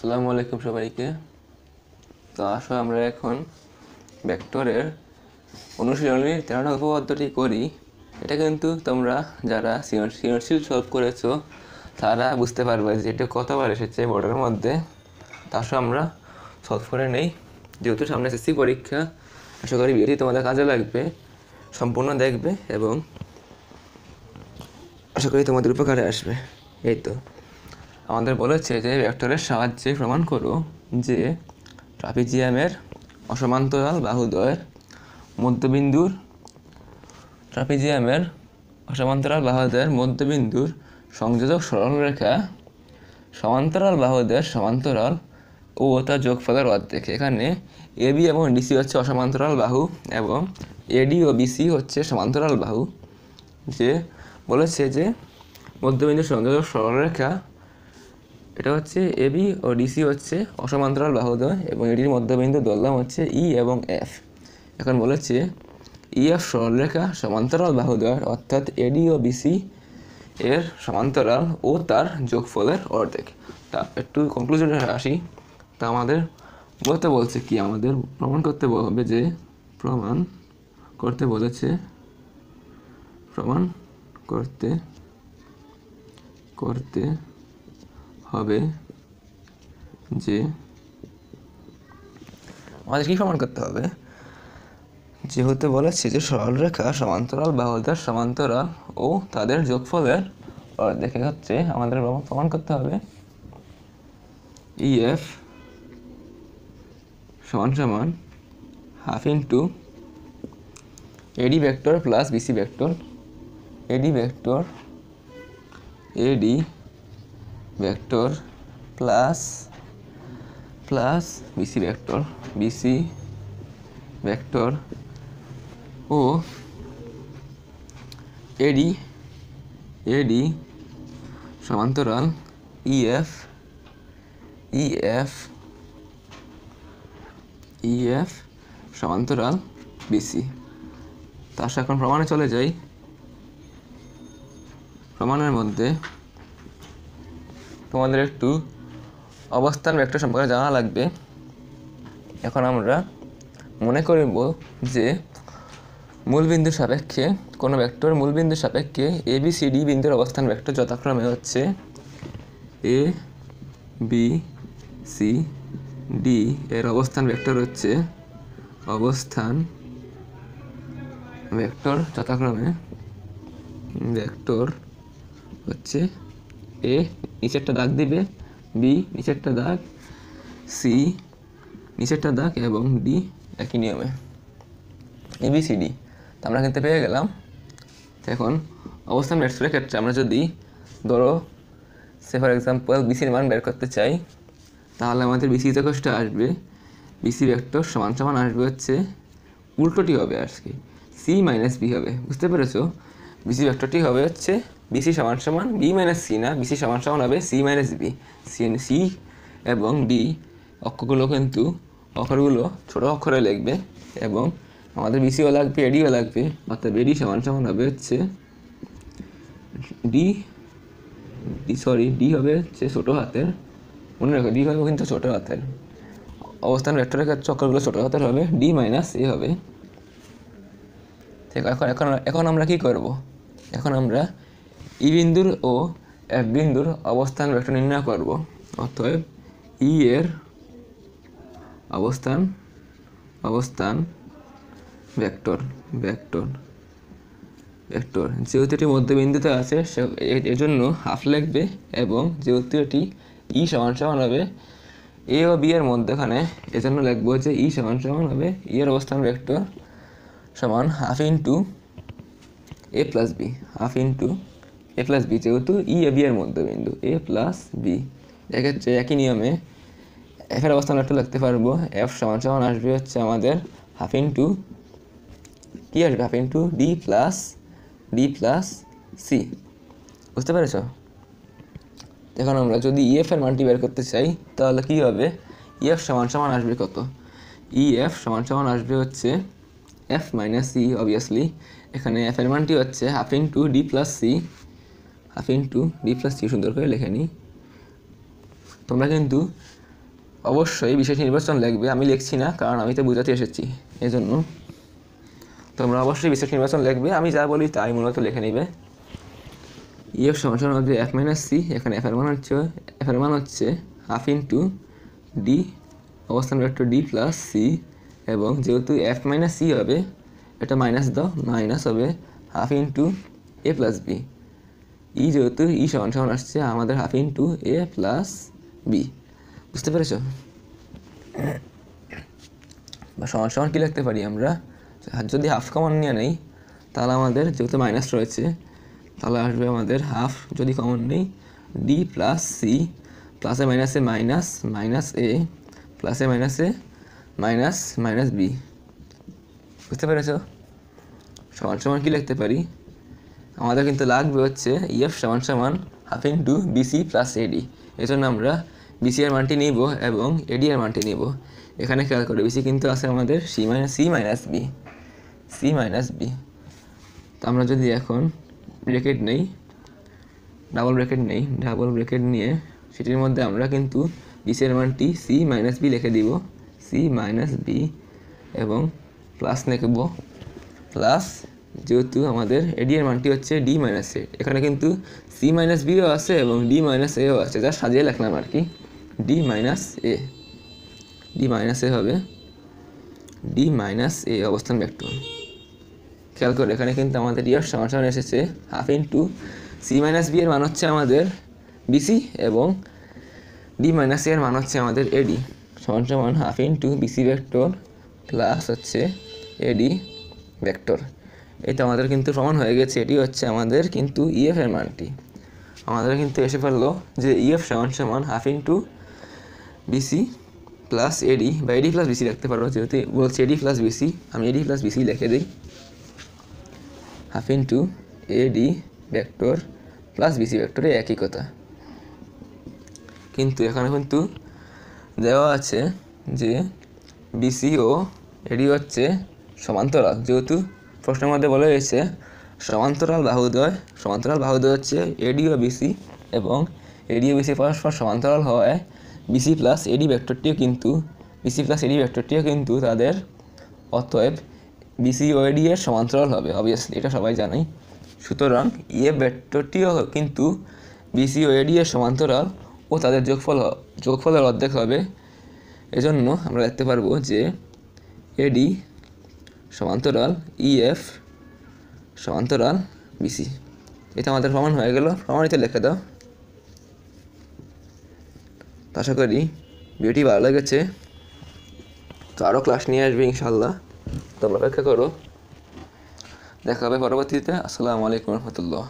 আসসালামু আলাইকুম সবাইকে। তো আসো আমরা এখন ভেক্টরের অনুশীলনীর 13 নং উপপাদ্যটি করি। এটা কিন্তু তোমরা যারা সৃজনশীল সলভ করেছো তারা বুঝতে পারবে যে এটা কতবার এসেছে বোর্ডের মধ্যে। তা আসো আমরা সলভ করে নেই। যেহেতু সামনে এসএসসি পরীক্ষা, আশা করি ভিডিওটি তোমাদের কাজে লাগবে, সম্পূর্ণ দেখবে এবং আশা করি তোমাদের উপকারে আসবে। এই তো আমাদের বলেছে যে ভেক্টরের সাহায্যে প্রমাণ করো যে ট্রাপিজিয়ামের অসমান্তরাল বাহুদ্বয়ের মধ্যবিন্দুর সংযোজক সরলরেখা সমান্তরাল বাহুদ্বয়ের সমান্তরাল ও তার যোগফলের অর্ধেক। এখানে এবি এবং ডিসি হচ্ছে অসমান্তরাল বাহু এবং এডি ও বিসি হচ্ছে সমান্তরাল বাহু। যে বলেছে যে মধ্যবিন্দুর সংযোজক সরলরেখা এটা হচ্ছে এবি ও ডিসি হচ্ছে অসমান্তরাল বাহুদ্বয় এবং এটির মধ্যবিন্দু দৈর্ঘ্য হচ্ছে ই এবং এফ। এখন বলেছে ইএফ সরলরেখা সমান্তরাল বাহুদ্বয় অর্থাৎ এডি ও বিসি এর সমান্তরাল ও তার যোগফলের অর্ধেক। তা একটু কনক্লুশনে আসি। তা আমাদের বলছে কি, আমাদের প্রমাণ করতে হবে যে প্রমাণ করতে হবে যে আমাদের কি প্রমাণ করতে হবে, যেহেতু বলেছে যে সরলরেখা সমান্তরাল বাহুদ্বয়ের সমান্তরাল ও তাদের যোগফলের অর্ধেক হচ্ছে আমাদের প্রমাণ করতে হবে ইএফ সমান half into AD vector plus BC vector, AD vector plus BC vector ও এডি সমান্তরাল ইএফ সমান্তরাল বিসি। তার সাথে এখন প্রমাণে চলে যাই। প্রমাণের মধ্যে তোমাদের একটু অবস্থান ভেক্টর সম্পর্কে জানা লাগবে। এখন আমরা মনে করব যে মূলবিন্দুর সাপেক্ষে কোনো ভেক্টর মূলবিন্দুর সাপেক্ষে এ বি সি ডি বিন্দুর অবস্থান ভেক্টর যথাক্রমে হচ্ছে এ বি সি ডি এর অবস্থান ভেক্টর হচ্ছে যথাক্রমে ভেক্টর হচ্ছে এ নিচেরটা দাগ দিবে, বি নিচেরটা দাগ, সি নিচেরটা দাগ এবং ডি একই নিয়মে এবিসিডি। তো আমরা কিন্তু পেয়ে গেলাম। এখন অবস্থান ভেক্টরের ক্ষেত্রে আমরা যদি ধরো ফর এক্সাম্পল বিসির মান বের করতে চাই, তাহলে আমাদের বিসি কষ্ট আসবে বিসি ভেক্টর সমান আসবে হচ্ছে উল্টোটি হবে আর কি, সি মাইনাস বি হবে। বুঝতে পেরেছো? বিসি ভেক্টরটি হবে হচ্ছে বিসি সমান বি মাইনাস সি না, বিসি সমান হবে সি মাইনাস বি। সি এবং ডি অক্ষরগুলো ছোট অক্ষরে লিখবে এবং আমাদের বিসিও লাগবে এডিও লাগবে, অর্থাৎ এডি সমান হবে হচ্ছে ডি হবে হচ্ছে ছোটো হাতের, মনে রাখো ডি হবে কিন্তু ছোটো হাতের। অবস্থান ভেক্টরের ক্ষেত্রে অক্ষরগুলো ছোটো হাতের হবে, ডি মাইনাস এ হবে। ঠিক এখন আমরা কি করব? এখন আমরা ই বিন্দুর ও এফ বিন্দুর অবস্থান ভেক্টর নির্ণয় করব। অতএব ই এর অবস্থান ভেক্টর যেহেতু এটি মধ্যবিন্দুতে আছে এর জন্য হাফ লিখবে এবং যেহেতু এটি ই সমান হবে এ ও বি এর মধ্যখানে, এজন্য লিখবো যে ই সমান হবে ই এর অবস্থান ভেক্টর সমান হাফ ইন্টু এ প্লাস বি, যেহেতু ই এ বি এর মধ্যবিন্দু এ প্লাস বি। এক্ষেত্রে একই নিয়মে এফ এর অবস্থান ভেক্টর লিখতে পারবো। এফ সমান আসবে হচ্ছে আমাদের half into D plus C. বুঝতে পেরেছ? এখন আমরা যদি ইএফ এর মানটি বের করতে চাই তাহলে কি হবে? ইএফ সমান আসবে কত? ইএফ সমান আসবে হচ্ছে এফ মাইনাস সি। অবভিয়াসলি এখানে এফ এর মানটি হচ্ছে half into D plus C, সুন্দর করে লিখে নিই। তোমরা কিন্তু অবশ্যই বিশেষ নির্বাচন লিখবে, আমি লিখছি না কারণ আমি তো বোঝাতে এসেছি, এজন্য তোমরা অবশ্যই বিশেষ নির্বাচন লিখবে, আমি যা বলি তাই মূলত লিখে নিবে। ইএফ সমান মধ্যে এফ মাইনাস সি, এখানে এফের মান হচ্ছে হাফ ইন্টু ডি অবস্থান ভেক্টর ডি প্লাস সি, এবং যেহেতু এফ মাইনাস সি হবে এটা মাইনাস দাও, মাইনাস হবে হাফ ইন্টু এ প্লাস বি। ই যেহেতু ই সমান আসছে আমাদের হাফ ইন্টু এ প্লাস বি, বুঝতে পেরেছ? বা সমান কী লিখতে পারি আমরা, যদি হাফ কমন নিয়ে নেই তাহলে আমাদের যেহেতু মাইনাস রয়েছে তাহলে আসবে আমাদের হাফ, যদি কমন নেই ডি প্লাস সি, প্লাসে মাইনাসে মাইনাস, মাইনাস এ, প্লাসে মাইনাসে মাইনাস, মাইনাস বি, বুঝতে পেরেছ? সমান কী লিখতে পারি, আমাদের কিন্তু লাগবে হচ্ছে ইএফ সমান হাফ ইন্টু বিসি প্লাস এডি। এই জন্য আমরা বিসি এর মানটি নিব এবং এডি এর মানটি নিব। এখানে খেয়াল করে বিসি কিন্তু আছে আমাদের সি মাইনাস বি। তো আমরা যদি এখন ব্র্যাকেট নেই, ডাবল ব্র্যাকেট নিয়ে সেটির মধ্যে আমরা কিন্তু বিসি এর মানটি সি মাইনাস বি লিখে দিব, সি মাইনাস বি, এবং প্লাস লিখব, প্লাস যেহেতু আমাদের এডি এর মানটি হচ্ছে ডি মাইনাস এ, এখানে কিন্তু সি মাইনাস বিও আছে এবং ডি মাইনাস এও আছে, যা সাজিয়ে লিখলাম আর কি, ডি মাইনাস এ হবে ডি মাইনাস এ অবস্থান ভেক্টর। খেয়াল করে এখানে কিন্তু আমাদের ইএফ সমান এসেছে half into C minus B এর মান হচ্ছে আমাদের বিসি এবং ডি মাইনাস এ এর মান হচ্ছে আমাদের এডি, সমান half into BC vector plus হচ্ছে এডি ভেক্টর। এটা আমাদের কিন্তু প্রমাণ হয়ে গেছে, এটি হচ্ছে আমাদের কিন্তু ইএফ এর মানটি। আমাদের কিন্তু এসে পড়লো যে ইএফ সমান হাফ ইন্টু বিসি প্লাস এডি, বা এডি প্লাস বিসি লিখতে পারো, যেহেতু বলছে এডি প্লাস বিসি, আমি এডি প্লাস বিসি লিখে দিই, half into AD vector plus BC ভেক্টরে একই কথা। কিন্তু এখানে কিন্তু দেওয়া আছে যে বিসি ও এডি হচ্ছে সমান্তরাল, যেহেতু প্রশ্নের মধ্যে বলা হয়েছে সমান্তরাল বাহুদ্বয় হচ্ছে এডি ও বিসি, এবং এডি ও বিসি পরস্পর সমান্তরাল হওয়ায় বিসি প্লাস এডি ভেক্টরটিও কিন্তু তাদের, অতএব বিসি ও এডি এর সমান্তরাল হবে, অবভিয়াসলি এটা সবাই জানে। সুতরাং ইএফ ভেক্টরটিও কিন্তু বিসি ও এডি এর সমান্তরাল ও তাদের যোগফলের অর্ধেক হবে। এজন্য আমরা দেখতে পারবো যে এডি সমান্তরাল ইএফ সমান্তরাল বিসি। এটা আমাদের প্রমাণ হয়ে গেল, প্রমাণিত লিখে দাও। আশা করি ভিডিওটি ভালো লেগেছে, তো আরও ক্লাস নিয়ে আসবে ইনশাল্লাহ, তোমরা অপেক্ষা করো। দেখা হবে পরবর্তীতে। আসসালামু আলাইকুম রহমতুল্লাহ।